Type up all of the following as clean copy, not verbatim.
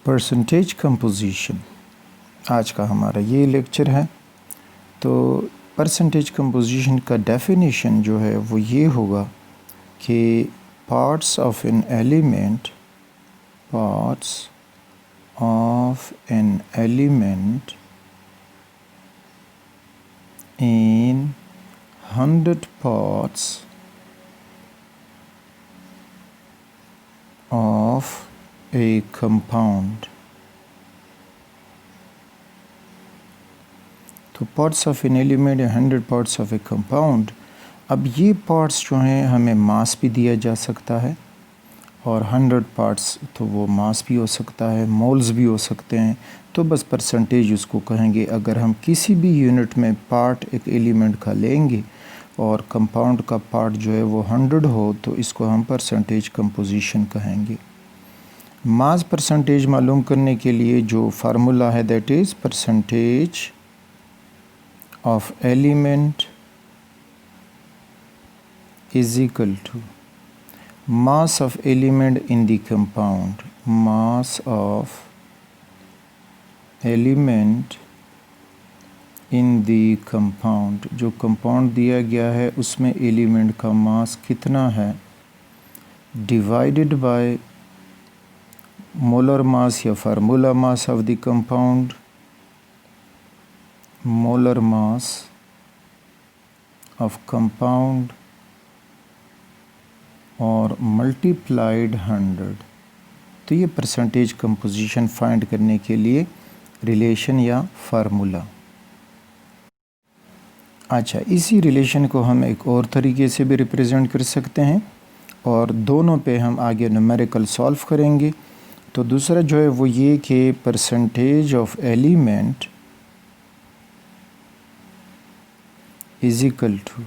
Percentage composition आज का हमारा ये लेक्चर है। तो परसेंटेज कंपोजिशन का डेफिनेशन जो है वो ये होगा कि parts of an element in 100 parts of a compound। तो parts of an element 100 parts of A compound. अब ये पार्ट्स जो हैं हमें मास भी दिया जा सकता है और 100 पार्ट्स तो वो मास भी हो सकता है, मोल्स भी हो सकते हैं। तो बस परसेंटेज उसको कहेंगे। अगर हम किसी भी यूनिट में पार्ट एक एलिमेंट का लेंगे और कंपाउंड का पार्ट जो है वो 100 हो तो इसको हम परसेंटेज कंपोजिशन कहेंगे। मास परसेंटेज मालूम करने के लिए जो फार्मूला है that is percentage of element is equal to mass of element in the compound। mass of element in the compound, जो कंपाउंड दिया गया है उसमें एलिमेंट का मास कितना है, डिवाइडेड बाय मोलर मास या formula mass of the compound, molar mass of compound और मल्टीप्लाइड 100। तो ये परसेंटेज कंपोजिशन फाइंड करने के लिए रिलेशन या फार्मूला। अच्छा, इसी रिलेशन को हम एक और तरीके से भी रिप्रेजेंट कर सकते हैं और दोनों पे हम आगे न्यूमेरिकल सॉल्व करेंगे। तो दूसरा जो है वो ये कि percentage of element is equal to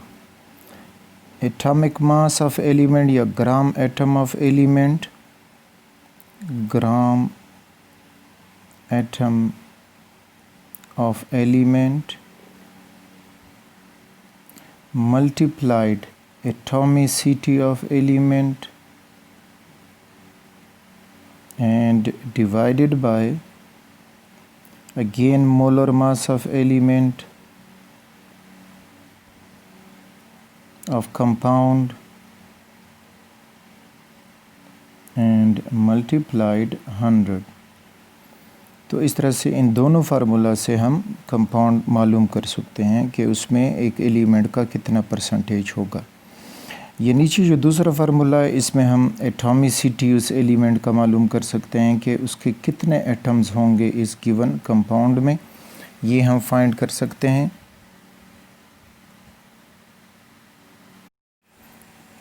atomic mass of element या gram atom of element, gram atom of element multiplied atomicity of element and divided by again molar mass of element of compound and multiplied 100। तो इस तरह से इन दोनों formula से हम compound मालूम कर सकते हैं कि उसमें एक एलिमेंट का कितना परसेंटेज होगा। ये नीचे जो दूसरा फार्मूला है इसमें हम एटॉमिसिटी उस एलिमेंट का मालूम कर सकते हैं कि उसके कितने एटम्स होंगे इस गिवन कंपाउंड में, ये हम फाइंड कर सकते हैं।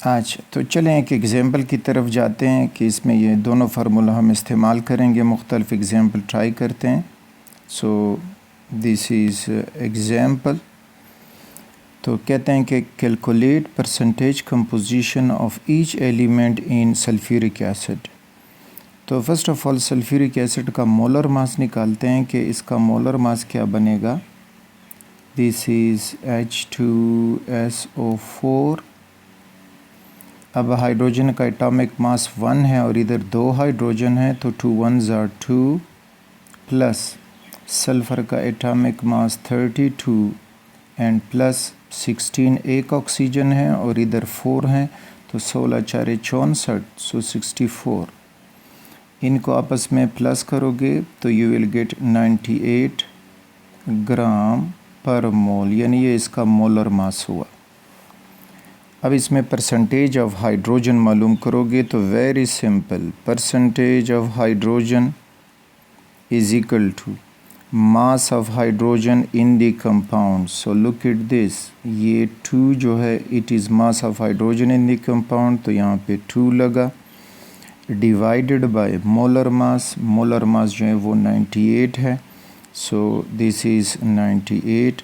अच्छा, तो चलें एक एग्ज़ाम्पल की तरफ जाते हैं कि इसमें ये दोनों फार्मूला हम इस्तेमाल करेंगे। मुख्तलिफ एग्ज़ाम्पल ट्राई करते हैं। So this is example. तो कहते हैं कि calculate percentage composition of each element in sulphuric acid. तो first of all sulphuric acid का मोलर मास निकालते हैं कि इसका मोलर मास क्या बनेगा। This is H2SO4। अब हाइड्रोजन का एटॉमिक मास 1 है और इधर 2 हाइड्रोजन है तो 2 1s are 2 प्लस सल्फ़र का एटॉमिक मास 32 एंड प्लस 16 एक ऑक्सीजन है और इधर 4 हैं तो 16 4 64 सो 64। इनको आपस में प्लस करोगे तो यू विल गेट 98 ग्राम पर मोल, यानी ये इसका मोलर मास हुआ। अब इसमें परसेंटेज ऑफ हाइड्रोजन मालूम करोगे तो very simple, percentage of hydrogen is equal to mass of hydrogen in the compound. So look at this, ये 2 जो है it is mass of hydrogen in the compound तो यहाँ पे 2 लगा, divided by molar mass. Molar mass जो है वो 98 है सो दिस इज़ 98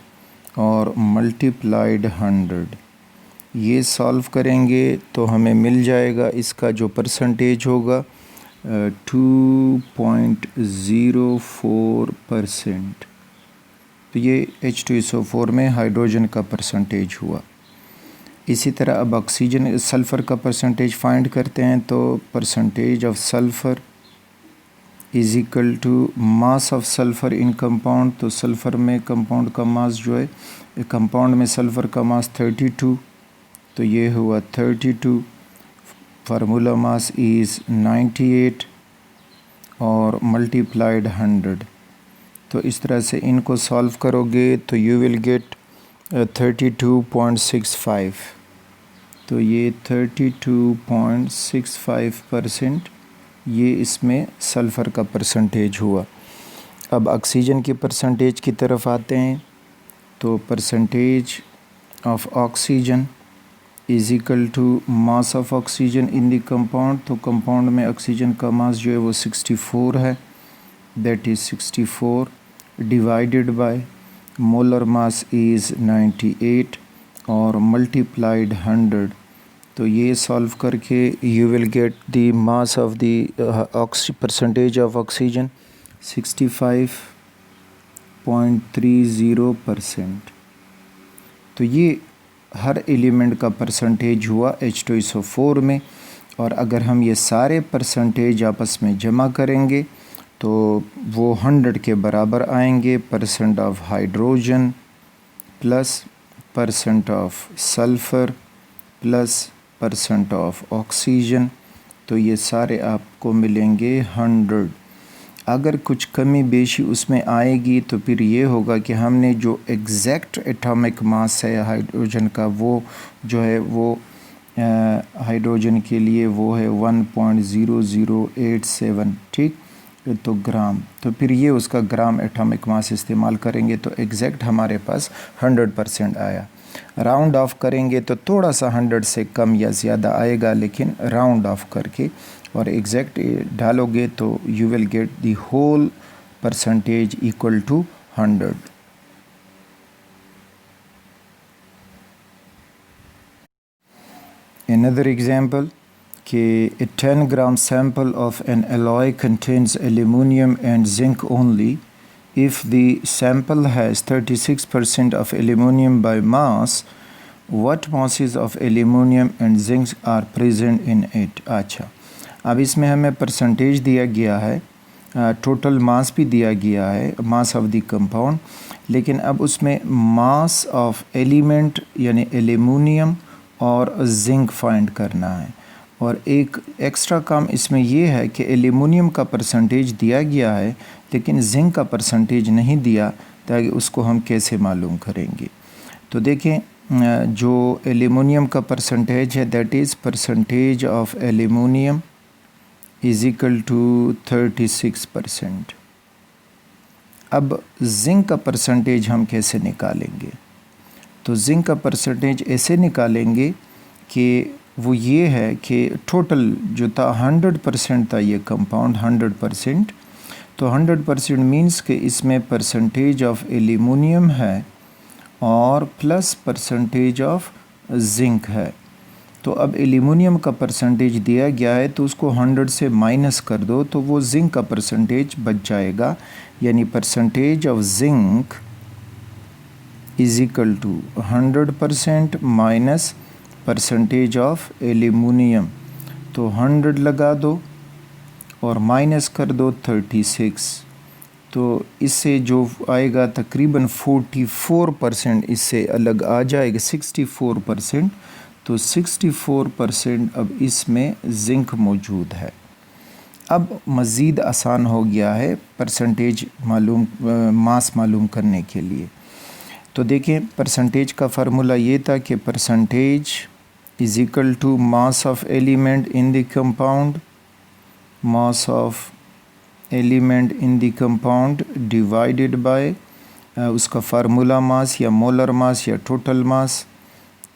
और मल्टीप्लाइड 100। ये सॉल्व करेंगे तो हमें मिल जाएगा इसका जो परसेंटेज होगा 2.04%। तो ये H2SO4 में हाइड्रोजन का परसेंटेज हुआ। इसी तरह अब ऑक्सीजन सल्फ़र का परसेंटेज फाइंड करते हैं तो percentage of sulphur is equal to mass of sulphur in compound. तो सल्फ़र में कंपाउंड का मास जो है, कंपाउंड में सल्फ़र का मास 32, तो ये हुआ 32। फार्मूला मास इज़ 98 और मल्टीप्लाइड 100। तो इस तरह से इनको सॉल्व करोगे तो यू विल गेट 32.65। तो ये 32.65% ये इसमें सल्फ़र का परसेंटेज हुआ। अब ऑक्सीजन की परसेंटेज की तरफ आते हैं। तो percentage of oxygen is equal to mass of oxygen in the compound. तो कंपाउंड में ऑक्सीजन का मास जो है वो 64 है, that is 64 divided by molar mass is 98 और मल्टीप्लाइड 100। तो ये सॉल्व करके you will get the mass of the percentage of oxygen 65.30%। तो ये हर एलिमेंट का परसेंटेज हुआ H2SO4 में। और अगर हम ये सारे परसेंटेज आपस में जमा करेंगे तो वो 100 के बराबर आएंगे। Percent of hydrogen plus percent of sulphur plus percent of oxygen, तो ये सारे आपको मिलेंगे 100। अगर कुछ कमी बेशी उसमें आएगी तो फिर ये होगा कि हमने जो एग्जैक्ट एटॉमिक मास है हाइड्रोजन का, वो जो है वो हाइड्रोजन के लिए वो है 1.0087, ठीक, तो ग्राम। तो फिर ये उसका ग्राम एटॉमिक मास इस्तेमाल करेंगे तो एग्जैक्ट हमारे पास 100% आया। राउंड ऑफ करेंगे तो थोड़ा सा 100 से कम या ज़्यादा आएगा, लेकिन राउंड ऑफ करके और एग्जैक्ट डालोगे तो you will get the whole percentage equal to 100। Another example कि a 10 gram sample of an alloy contains aluminum and zinc only if the sample has 36% of aluminum by mass, what masses of aluminum and zinc are present in it। अच्छा, अब इसमें हमें percentage दिया गया है, total mass भी दिया गया है, मास ऑफ द कंपाउंड, लेकिन अब उसमें मास ऑफ एलिमेंट यानी एल्यूमिनियम और जिंक फाइंड करना है। और एक एक्स्ट्रा काम इसमें यह है कि एल्यूमिनियम का परसेंटेज दिया गया है लेकिन जिंक का परसेंटेज नहीं दिया, ताकि उसको हम कैसे मालूम करेंगे। तो देखें, जो एल्यूमिनियम का परसेंटेज है that is percentage of aluminium is equal to 36%। अब जिंक का परसेंटेज हम कैसे निकालेंगे? तो जिंक का परसेंटेज ऐसे निकालेंगे कि वो ये है कि टोटल जो था 100% था ये कंपाउंड 100%। तो 100% मीन्स कि इसमें परसेंटेज ऑफ एल्यूमिनियम है और प्लस परसेंटेज ऑफ जिंक है। तो अब एल्यूमिनियम का परसेंटेज दिया गया है तो उसको 100 से माइनस कर दो तो वो जिंक का परसेंटेज बच जाएगा, यानी percentage of zinc is equal to 100% minus percentage of aluminium. तो 100 लगा दो और माइनस कर दो 36, तो इससे जो आएगा तकरीबन 44% इससे अलग आ जाएगा, 64%। तो 64% अब इसमें जिंक मौजूद है। अब मज़ीद आसान हो गया है परसेंटेज मालूम, मास मालूम करने के लिए। तो देखें, परसेंटेज का फार्मूला ये था कि percentage is equal to mass of element in the compound, mass of element in the compound divided by उसका फार्मूला मास या मोलर मास या टोटल मास।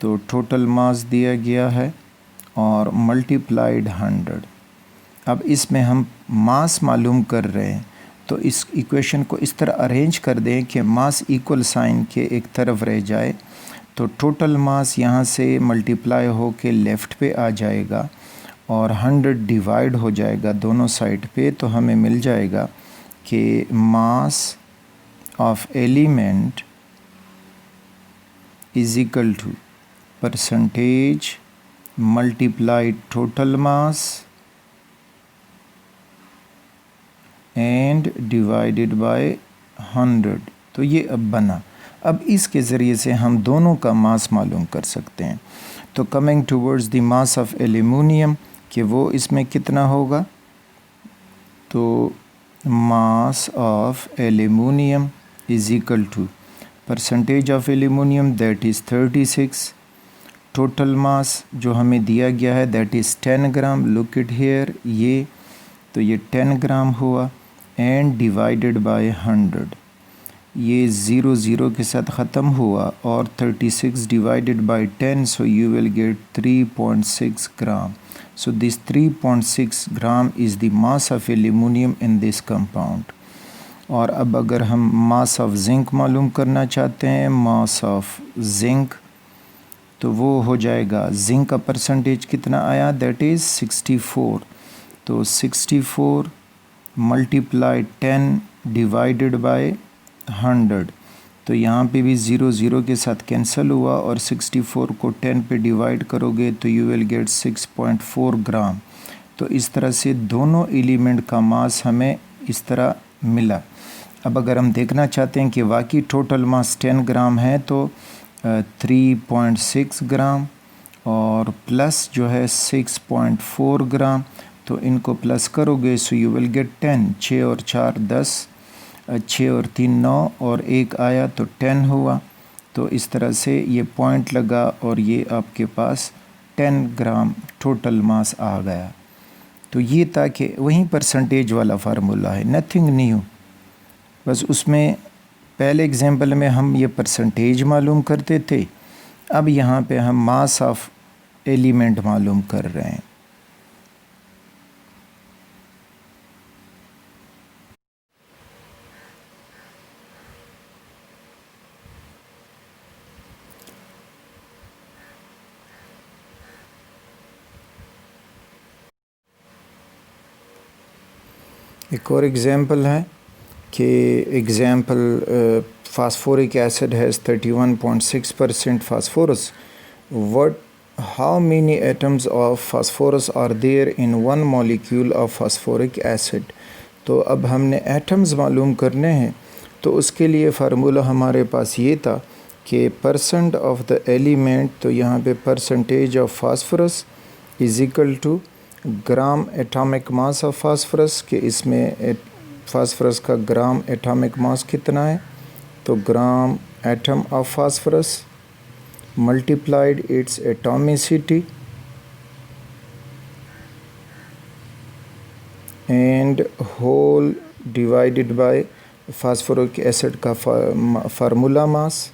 तो टोटल मास दिया गया है और मल्टीप्लाइड 100। अब इसमें हम मास मालूम कर रहे हैं तो इस इक्वेशन को इस तरह अरेंज कर दें कि मास इक्वल साइन के एक तरफ रह जाए। तो टोटल मास यहाँ से मल्टीप्लाई हो के लेफ़्ट पे आ जाएगा और 100 डिवाइड हो जाएगा दोनों साइड पे, तो हमें मिल जाएगा कि mass of element is equal to percentage multiplied total mass and divided by 100। तो ये अब बना। अब इसके ज़रिए से हम दोनों का मास मालूम कर सकते हैं। तो coming towards the mass of aluminium कि वो इसमें कितना होगा, तो mass of aluminium is equal to percentage of aluminium that is 36, total mass जो हमें दिया गया है that is 10 gram, look it here, ये तो ये 10 ग्राम हुआ, एंड डिवाइडेड बाय 100, ये 0 0 के साथ ख़त्म हुआ, और 36 divided by 10, so you will gate 3.6 gram. So this 3.6 gram is the mass of aluminium in this compound. और अब अगर हम मास ऑफ जिंक मालूम करना चाहते हैं, मास ऑफ जिंक, तो वो हो जाएगा, जिंक का परसेंटेज कितना आया, दैट इज़ 64। तो 64 मल्टीप्लाई 10 डिवाइडेड बाय 100, तो यहाँ पे भी 0 0 के साथ कैंसिल हुआ, और 64 को 10 पे डिवाइड करोगे तो यू विल गेट 6.4 ग्राम। तो इस तरह से दोनों एलिमेंट का मास हमें इस तरह मिला। अब अगर हम देखना चाहते हैं कि वाकई टोटल मास 10 ग्राम है, तो 3.6 ग्राम और प्लस जो है 6.4 ग्राम, तो इनको प्लस करोगे सो यू विल गेट 10। 6 और 4 10, 6 और 3 9, और 1 आया तो 10 हुआ। तो इस तरह से ये पॉइंट लगा और ये आपके पास 10 ग्राम टोटल मास आ गया। तो ये था कि वहीं परसेंटेज वाला फार्मूला है, नथिंग न्यू। बस उसमें पहले एग्जांपल में हम ये परसेंटेज मालूम करते थे, अब यहाँ पे हम मास ऑफ एलिमेंट मालूम कर रहे हैं। एक और एग्जांपल है कि example phosphoric acid has 31.6% phosphorus, what how many atoms of phosphorus are there in one molecule of phosphoric acid. तो अब हमने एटम्स मालूम करने हैं, तो उसके लिए फार्मूला हमारे पास ये था कि परसेंट ऑफ द एलिमेंट, तो यहाँ पे percentage of phosphorus is equal to gram atomic mass of phosphorus, कि इसमें फास्फोरस का ग्राम एटॉमिक मास कितना है, तो gram atom of phosphorus multiplied its atomicity and whole divided by phosphoric acid का formula mass,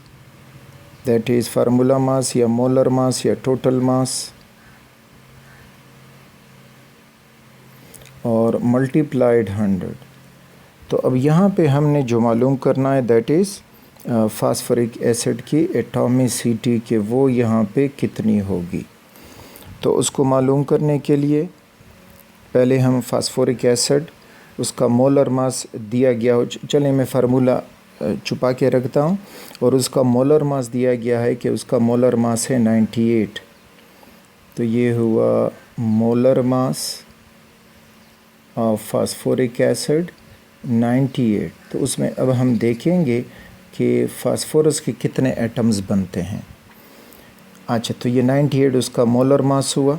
that is formula mass या molar मास या total mass, और मल्टीप्लाइड 100। तो अब यहाँ पे हमने जो मालूम करना है दैट इज़ फास्फोरिक एसिड की एटॉमिसिटी के वो यहाँ पे कितनी होगी। तो उसको मालूम करने के लिए पहले हम फास्फोरिक एसिड, उसका मोलर मास दिया गया हो, चले मैं फार्मूला छुपा के रखता हूँ, और उसका मोलर मास दिया गया है कि उसका मोलर मास है 98। तो ये हुआ molar mass of phosphoric acid 98। तो उसमें अब हम देखेंगे कि फास्फोरस के कितने एटम्स बनते हैं। अच्छा, तो ये 98 उसका मोलर मास हुआ।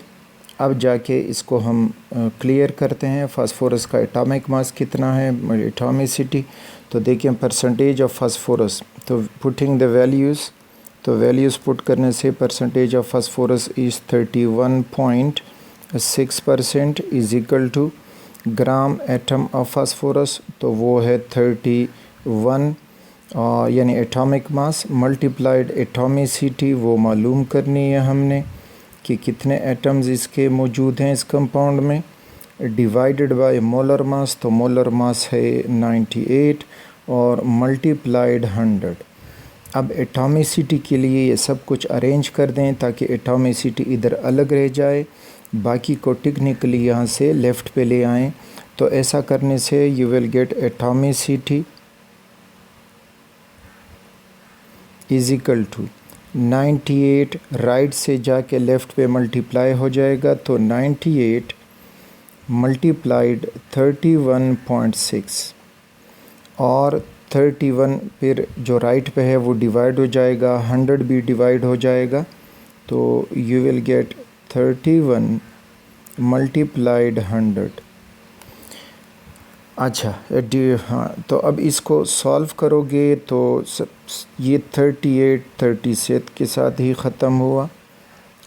अब जाके इसको हम क्लियर करते हैं, फास्फोरस का एटॉमिक मास कितना है, एटॉमिसिटी। तो देखिए परसेंटेज ऑफ फास्फोरस, तो पुटिंग द वैल्यूज़, तो वैल्यूज़ पुट करने से percentage of phosphorus is 31.6% is equal to gram atom of phosphorus, तो वो है 31, यानी एटॉमिक मास मल्टीप्लाइड एटॉमिसिटी, वो मालूम करनी है हमने कि कितने एटम्स इसके मौजूद हैं इस कंपाउंड में, डिवाइडेड बाय मोलर मास, तो मोलर मास है 98 और मल्टीप्लाइड 100। अब एटॉमिसिटी के लिए ये सब कुछ अरेंज कर दें ताकि एटॉमिसिटी इधर अलग रह जाए, बाकी को टेक्निकली यहाँ से लेफ़्ट पे ले आएँ। तो ऐसा करने से you will get atomicity is equal to 98, right से जाके लेफ़्ट पे मल्टीप्लाई हो जाएगा, तो 98 मल्टीप्लाइड 31.6 और 31 फिर जो राइट पे है वो डिवाइड हो जाएगा, 100 भी डिवाइड हो जाएगा, तो यू विल गेट 31 मल्टीप्लाइड 100। अच्छा हाँ, तो अब इसको सॉल्व करोगे तो ये 38 37 के साथ ही ख़त्म हुआ,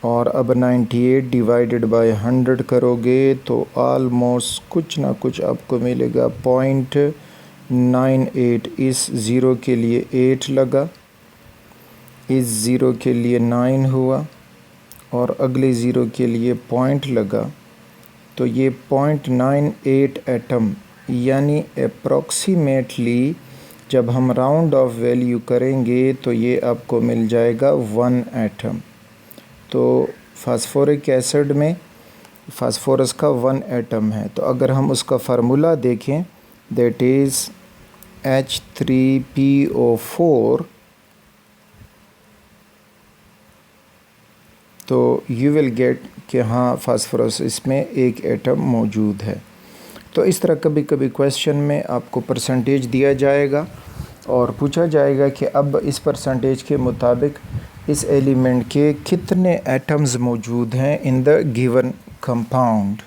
और अब 98 डिवाइडेड बाय 100 करोगे तो ऑलमोस्ट कुछ ना कुछ आपको मिलेगा 0.98। इस ज़ीरो के लिए 8 लगा, इस ज़ीरो के लिए 9 हुआ, और अगले ज़ीरो के लिए पॉइंट लगा, तो ये 0.98 एटम, यानी अप्रॉक्सीमेटली जब हम राउंड ऑफ वैल्यू करेंगे तो ये आपको मिल जाएगा 1 एटम। तो फास्फोरिक एसिड में फास्फोरस का 1 एटम है, तो अगर हम उसका फार्मूला देखें दैट इज़ H3PO4, तो यू विल गेट कि हाँ फास्फोरस इसमें एक एटम मौजूद है। तो इस तरह कभी कभी क्वेश्चन में आपको परसेंटेज दिया जाएगा और पूछा जाएगा कि अब इस परसेंटेज के मुताबिक इस एलिमेंट के कितने एटम्स मौजूद हैं इन द गिवन कंपाउंड।